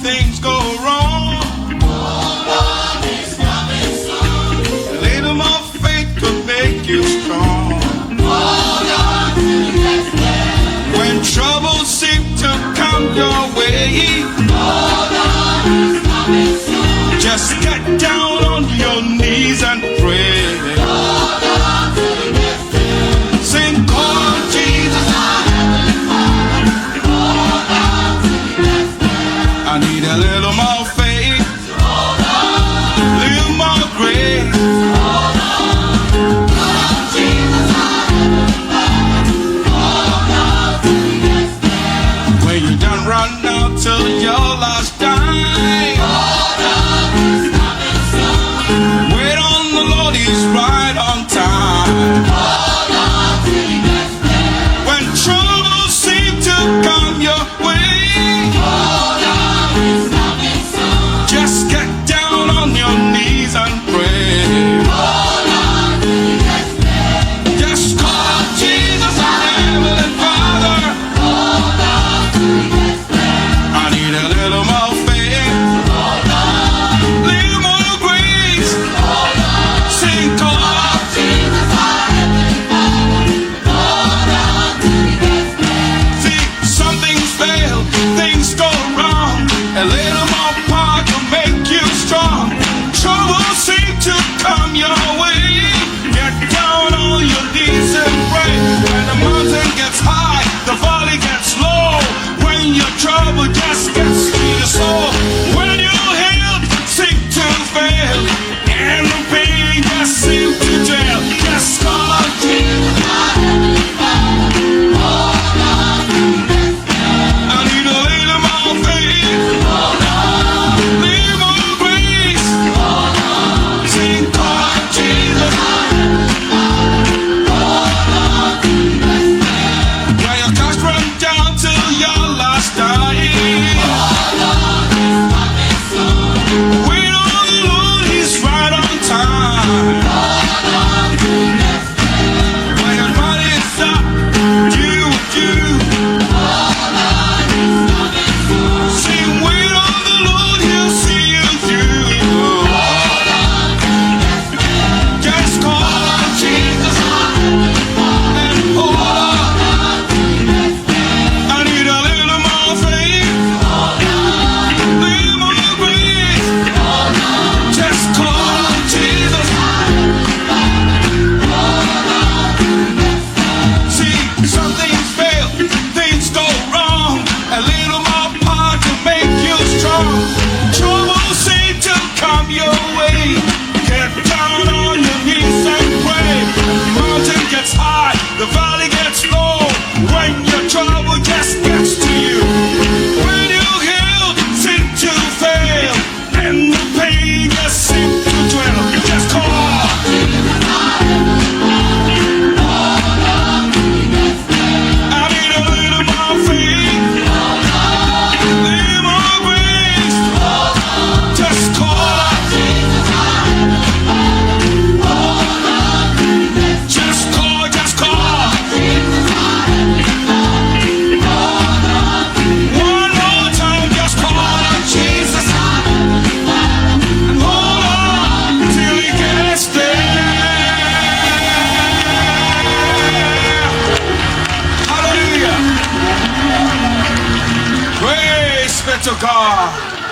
things go wrong. Oh Lord is coming soon. A little more faith could make you strong. Hold on to His hand. When troubles seem to come your way, Hold on, He's coming soon. just get down on your knees and pray. Hold on to His hand. Sing, call on Jesus. Our Heavenly Father. Hold on to His hand. I need a little more faith, Hold on. a little more grace. Hold on. Lord Jesus, our Heavenly Father. Hold on to His hand. When you done run out till your last dime, Hold on, He's coming soon. wait on the Lord, He's right on time. Hold on to His hand. When troubles seem to come your way, Hold on, He's coming soon. just get down on your knees and pray. Hold on to His hand. Just call on Jesus, our Heavenly Father. Hold on to His hand. I need a little more faith, Hold on. little more grace. Hold on. Sing, call on. Jesus, our Heavenly Father. Hold on to His hand. See, some things fail, things go wrong. A little more power to make you strong. Trouble seem to come your way. Get down on your knees and pray. When the mountain gets high, the valley gets low. When your trouble just gets to your soul. When you're healed, seem to fail. And the pain just seems to jail. Just call on Jesus. Our Heavenly Father. Hold on to His hand. I need a little more faith, Hold on. little more grace. Hold on. Sing, call on Jesus. Our Heavenly Father. Hold on to His hand. When your cash run down to your last dime, Hold on, He's coming soon. wait on the Lord, He's right on time. Hold on to His hand. When your money's up, you do. Hold on, He's coming soon. Sing, wait on the Lord, He'll see you through. Hold on to His hand. Just call on Jesus Our Heavenly Father. and hold on. Hold on to His hand. I need a little more faith, Hold on. little more grace. Hold on. Just call on Jesus. Our Heavenly Father. Hold on to His hand. See, some things fail, things go wrong. A little more power to make you strong. Trouble seem to come your way. Get down on your knees and pray. The mountain gets high, the valley gets low. When your trouble just gets to you, when you heal, seem to fail, and the pain just seems to dwell. Just call. Jesus, our Heavenly Father. Hold on to His hand. I need a little more faith, Hold on. a little more grace. Hold on. Just call. Jesus, our Heavenly Father. Hold on to His hand. Just call, just call. Jesus, our Heavenly Father. Hold on to His hand. One more time, just call on Jesus Our Heavenly Father. and hold on till He gets there. Hallelujah. Praise be to God.